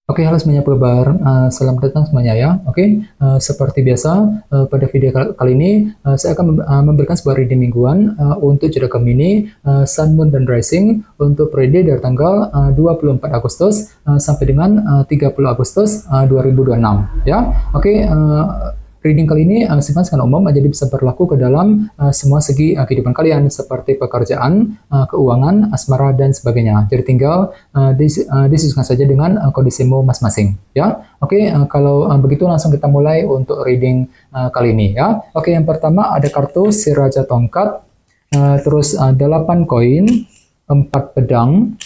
Oke, halo semuanya, apa kabar? Selamat datang semuanya ya. Oke, seperti biasa pada video kali ini saya akan memberikan sebuah reading mingguan untuk zodiak Gemini, Sun, Moon, dan Rising untuk periode dari tanggal 24 Agustus sampai dengan 30 Agustus 2026 ya. Oke, reading kali ini sifatnya sangat umum, jadi bisa berlaku ke dalam semua segi kehidupan kalian, seperti pekerjaan, keuangan, asmara, dan sebagainya. Jadi tinggal disesuaikan saja dengan kondisimu masing-masing. Ya, oke. Kalau begitu langsung kita mulai untuk reading kali ini. Ya, oke. Yang pertama ada kartu si Raja Tongkat, terus 8 koin, 4 pedang,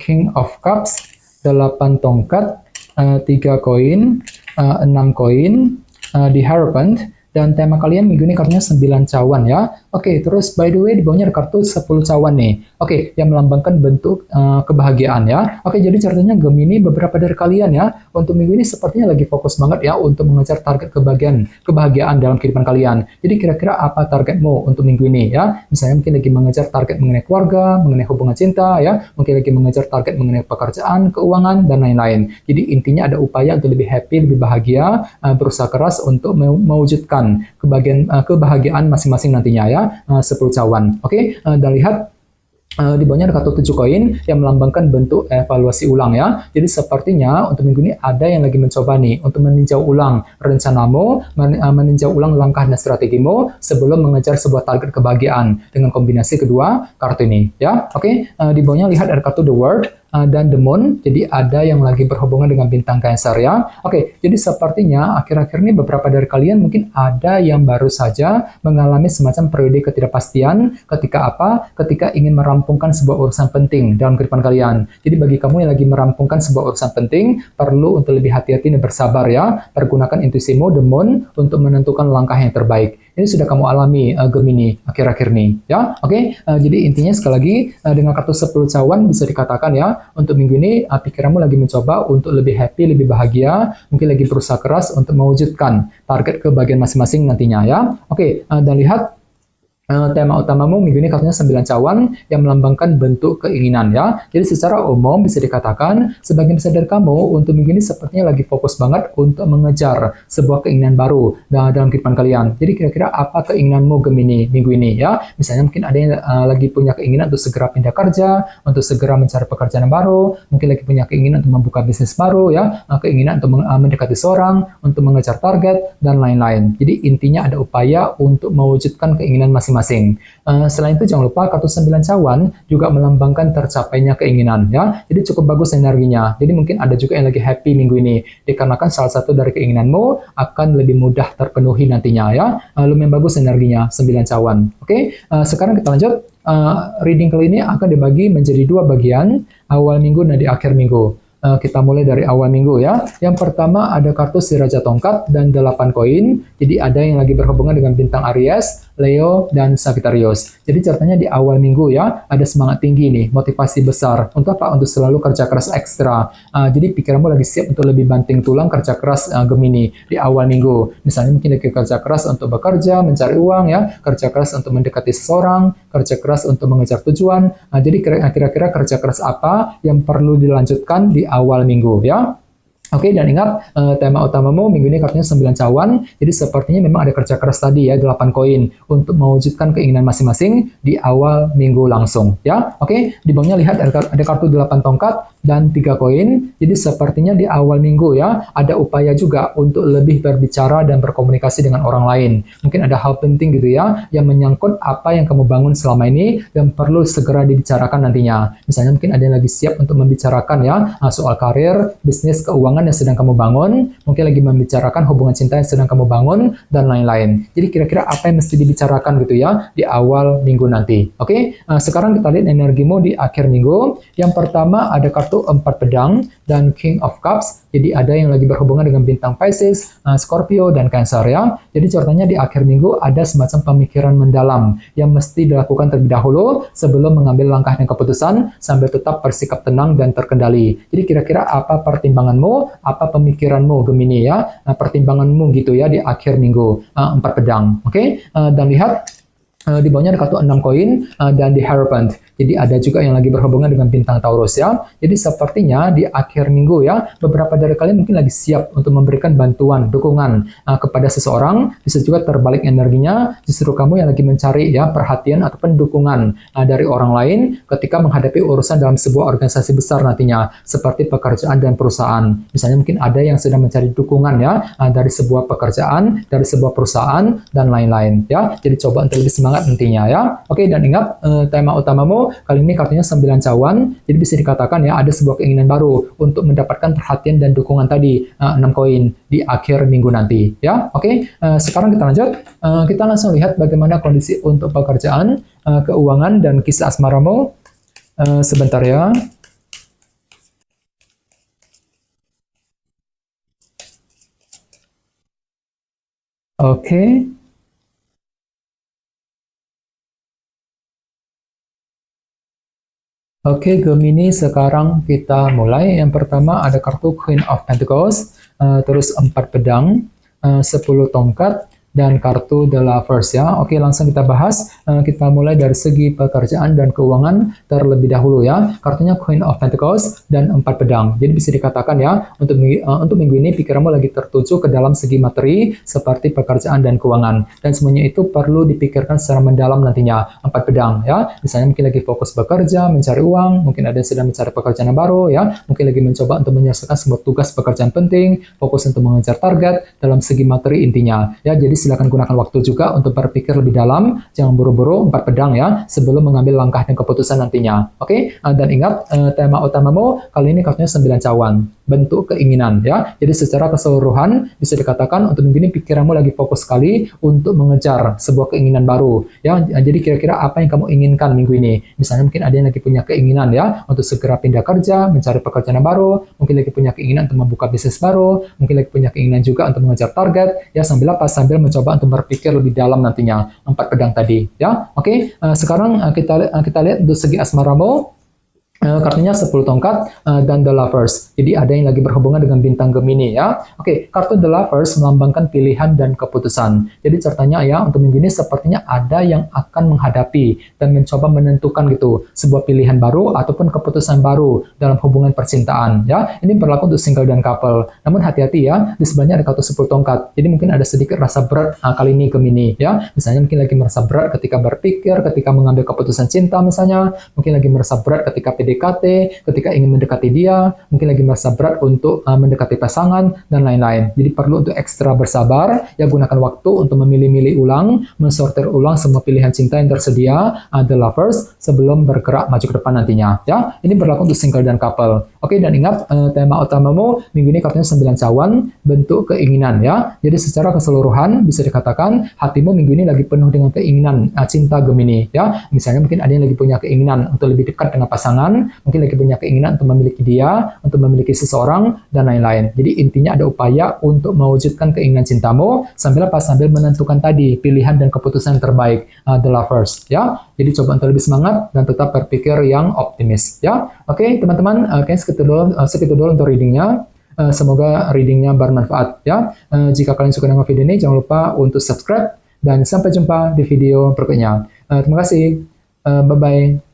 King of Cups, 8 tongkat, 3 koin, 6 koin, di Hierophant, dan tema kalian minggu ini kartunya 9 cawan ya. Oke, terus by the way di bawahnya ada kartu 10 cawan nih. Oke, yang melambangkan bentuk kebahagiaan ya. Oke, jadi ceritanya Gemini, beberapa dari kalian ya untuk minggu ini sepertinya lagi fokus banget ya untuk mengejar target kebahagiaan dalam kehidupan kalian. Jadi kira-kira apa targetmu untuk minggu ini ya? Misalnya mungkin lagi mengejar target mengenai keluarga, mengenai hubungan cinta ya, mungkin lagi mengejar target mengenai pekerjaan, keuangan, dan lain-lain. Jadi intinya ada upaya untuk lebih happy, lebih bahagia, berusaha keras untuk mewujudkan kebahagiaan masing-masing nantinya ya, 10 cawan. Oke, dan lihat di bawahnya ada kartu 7 koin yang melambangkan bentuk evaluasi ulang ya. Jadi sepertinya untuk minggu ini ada yang lagi mencoba nih untuk meninjau ulang rencanamu, meninjau ulang langkah dan strategimu sebelum mengejar sebuah target kebahagiaan dengan kombinasi kedua kartu ini ya. Oke, di bawahnya lihat ada kartu The World dan The Moon, jadi ada yang lagi berhubungan dengan bintang Cancer ya. Oke, jadi sepertinya akhir-akhir ini beberapa dari kalian mungkin ada yang baru saja mengalami semacam periode ketidakpastian ketika apa? Ketika ingin merampungkan sebuah urusan penting dalam kehidupan kalian. Jadi bagi kamu yang lagi merampungkan sebuah urusan penting, perlu untuk lebih hati-hati dan bersabar ya. Pergunakan intuisimu, The Moon, untuk menentukan langkah yang terbaik. Ini sudah kamu alami Gemini akhir-akhir ini ya. Oke, jadi intinya sekali lagi dengan kartu 10 cawan bisa dikatakan ya, untuk minggu ini pikiranmu lagi mencoba untuk lebih happy, lebih bahagia, mungkin lagi berusaha keras untuk mewujudkan target kebahagiaan masing-masing nantinya ya. Oke, dan lihat tema utamamu minggu ini kartunya 9 cawan yang melambangkan bentuk keinginan ya. Jadi secara umum bisa dikatakan sebagian besar dari kamu untuk minggu ini sepertinya lagi fokus banget untuk mengejar sebuah keinginan baru dalam kehidupan kalian. Jadi kira-kira apa keinginanmu Gemini minggu ini ya? Misalnya mungkin ada yang lagi punya keinginan untuk segera pindah kerja, untuk segera mencari pekerjaan yang baru, mungkin lagi punya keinginan untuk membuka bisnis baru ya, keinginan untuk mendekati seorang, untuk mengejar target, dan lain-lain. Jadi intinya ada upaya untuk mewujudkan keinginan masing-masing. Selain itu jangan lupa kartu 9 cawan juga melambangkan tercapainya keinginan ya. Jadi cukup bagus energinya. Jadi mungkin ada juga yang lagi happy minggu ini dikarenakan salah satu dari keinginanmu akan lebih mudah terpenuhi nantinya ya. Lumayan bagus energinya 9 cawan. Oke, sekarang kita lanjut. Reading kali ini akan dibagi menjadi 2 bagian, awal minggu dan di akhir minggu. Kita mulai dari awal minggu ya. Yang pertama ada kartu si Raja Tongkat dan 8 koin. Jadi ada yang lagi berhubungan dengan bintang Aries, Leo, dan Sagittarius. Jadi ceritanya di awal minggu ya, ada semangat tinggi nih, motivasi besar. Untuk apa? Untuk selalu kerja keras ekstra. Jadi pikiranmu lagi siap untuk lebih banting tulang kerja keras Gemini di awal minggu. Misalnya mungkin lagi kerja keras untuk bekerja, mencari uang ya, kerja keras untuk mendekati seseorang, kerja keras untuk mengejar tujuan. Jadi kira-kira kerja keras apa yang perlu dilanjutkan di awal minggu ya. Oke, dan ingat tema utamamu minggu ini kartunya 9 cawan, jadi sepertinya memang ada kerja keras tadi ya, 8 koin untuk mewujudkan keinginan masing-masing di awal minggu langsung ya. Oke, di bawahnya lihat ada kartu 8 tongkat dan 3 koin, jadi sepertinya di awal minggu ya, ada upaya juga untuk lebih berbicara dan berkomunikasi dengan orang lain. Mungkin ada hal penting gitu ya, yang menyangkut apa yang kamu bangun selama ini dan perlu segera dibicarakan nantinya. Misalnya mungkin ada yang lagi siap untuk membicarakan ya, soal karir, bisnis, keuangan yang sedang kamu bangun, mungkin lagi membicarakan hubungan cinta yang sedang kamu bangun, dan lain-lain. Jadi kira-kira apa yang mesti dibicarakan gitu ya di awal minggu nanti. Oke, sekarang kita lihat energimu di akhir minggu. Yang pertama ada kartu 4 pedang dan King of Cups. Jadi ada yang lagi berhubungan dengan bintang Pisces, Scorpio, dan Cancer ya. Jadi ceritanya di akhir minggu ada semacam pemikiran mendalam yang mesti dilakukan terlebih dahulu sebelum mengambil langkah dan keputusan sambil tetap bersikap tenang dan terkendali. Jadi kira-kira apa pertimbanganmu, apa pemikiranmu Gemini ya, pertimbanganmu gitu ya di akhir minggu 4 pedang. Oke, dan lihat Di bawahnya ada kartu 6 koin dan di Hierophant. Jadi ada juga yang lagi berhubungan dengan bintang Taurus ya. Jadi sepertinya di akhir minggu ya, beberapa dari kalian mungkin lagi siap untuk memberikan bantuan, dukungan kepada seseorang. Bisa juga terbalik energinya, justru kamu yang lagi mencari ya perhatian ataupun dukungan dari orang lain ketika menghadapi urusan dalam sebuah organisasi besar nantinya, seperti pekerjaan dan perusahaan. Misalnya mungkin ada yang sedang mencari dukungan ya dari sebuah pekerjaan, dari sebuah perusahaan dan lain-lain ya. Jadi coba untuk lebih semangat nantinya ya. Oke, dan ingat tema utamamu kali ini kartunya 9 cawan, jadi bisa dikatakan ya ada sebuah keinginan baru untuk mendapatkan perhatian dan dukungan tadi 6 koin di akhir minggu nanti ya. Oke, sekarang kita lanjut, kita langsung lihat bagaimana kondisi untuk pekerjaan, keuangan dan kisah asmaramu. Sebentar ya. Oke. Oke, Gemini, sekarang kita mulai. Yang pertama ada kartu Queen of Pentacles, terus 4 pedang, 10 tongkat, dan kartu The Lovers ya. Oke, langsung kita bahas. Kita mulai dari segi pekerjaan dan keuangan terlebih dahulu ya. Kartunya Queen of Pentacles dan 4 pedang. Jadi bisa dikatakan ya, untuk minggu ini pikiranmu lagi tertuju ke dalam segi materi seperti pekerjaan dan keuangan. Dan semuanya itu perlu dipikirkan secara mendalam nantinya. 4 pedang ya. Misalnya mungkin lagi fokus bekerja, mencari uang, mungkin ada yang sedang mencari pekerjaan yang baru ya. Mungkin lagi mencoba untuk menyelesaikan sebuah tugas pekerjaan penting, fokus untuk mengejar target dalam segi materi intinya. Ya, jadi silakan gunakan waktu juga untuk berpikir lebih dalam, jangan buru-buru 4 pedang ya, sebelum mengambil langkah dan keputusan nantinya. Oke, dan ingat tema utamamu kali ini kartunya 9 cawan, bentuk keinginan ya. Jadi secara keseluruhan bisa dikatakan untuk minggu ini pikiranmu lagi fokus sekali untuk mengejar sebuah keinginan baru ya. Jadi kira-kira apa yang kamu inginkan minggu ini? Misalnya mungkin ada yang lagi punya keinginan ya untuk segera pindah kerja, mencari pekerjaan yang baru, mungkin lagi punya keinginan untuk membuka bisnis baru, mungkin lagi punya keinginan juga untuk mengejar target ya, sambil mencoba untuk berpikir lebih dalam nantinya 4 pedang tadi ya. Oke, sekarang kita lihat untuk segi asmaramu. Kartunya 10 tongkat dan The Lovers. Jadi ada yang lagi berhubungan dengan bintang Gemini ya. Oke, kartu The Lovers melambangkan pilihan dan keputusan. Jadi ceritanya ya, untuk minggu ini sepertinya ada yang akan menghadapi dan mencoba menentukan gitu sebuah pilihan baru ataupun keputusan baru dalam hubungan percintaan ya. Ini berlaku untuk single dan couple. Namun hati-hati ya, di sebelahnya ada kartu 10 tongkat. Jadi mungkin ada sedikit rasa berat kali ini Gemini ya. Misalnya mungkin lagi merasa berat ketika berpikir, ketika mengambil keputusan cinta misalnya, mungkin lagi merasa berat ketika PDKT, ketika ingin mendekati dia, mungkin lagi merasa berat untuk mendekati pasangan, dan lain-lain. Jadi perlu untuk ekstra bersabar, ya gunakan waktu untuk memilih-milih ulang, mensortir ulang semua pilihan cinta yang tersedia, The Lovers, sebelum bergerak maju ke depan nantinya. Ya, ini berlaku untuk single dan couple. Oke, dan ingat tema utamamu minggu ini kartunya 9 cawan, bentuk keinginan ya. Jadi secara keseluruhan bisa dikatakan hatimu minggu ini lagi penuh dengan keinginan cinta Gemini ya. Misalnya mungkin ada yang lagi punya keinginan untuk lebih dekat dengan pasangan, mungkin lagi punya keinginan untuk memiliki dia, untuk memiliki seseorang, dan lain-lain. Jadi intinya ada upaya untuk mewujudkan keinginan cintamu sambil menentukan tadi pilihan dan keputusan yang terbaik, The Lovers ya. Jadi coba untuk lebih semangat dan tetap berpikir yang optimis ya. Oke teman-teman, segitu dulu untuk readingnya. Semoga readingnya bermanfaat ya. Jika kalian suka dengan video ini, jangan lupa untuk subscribe dan sampai jumpa di video berikutnya. Terima kasih. Bye-bye.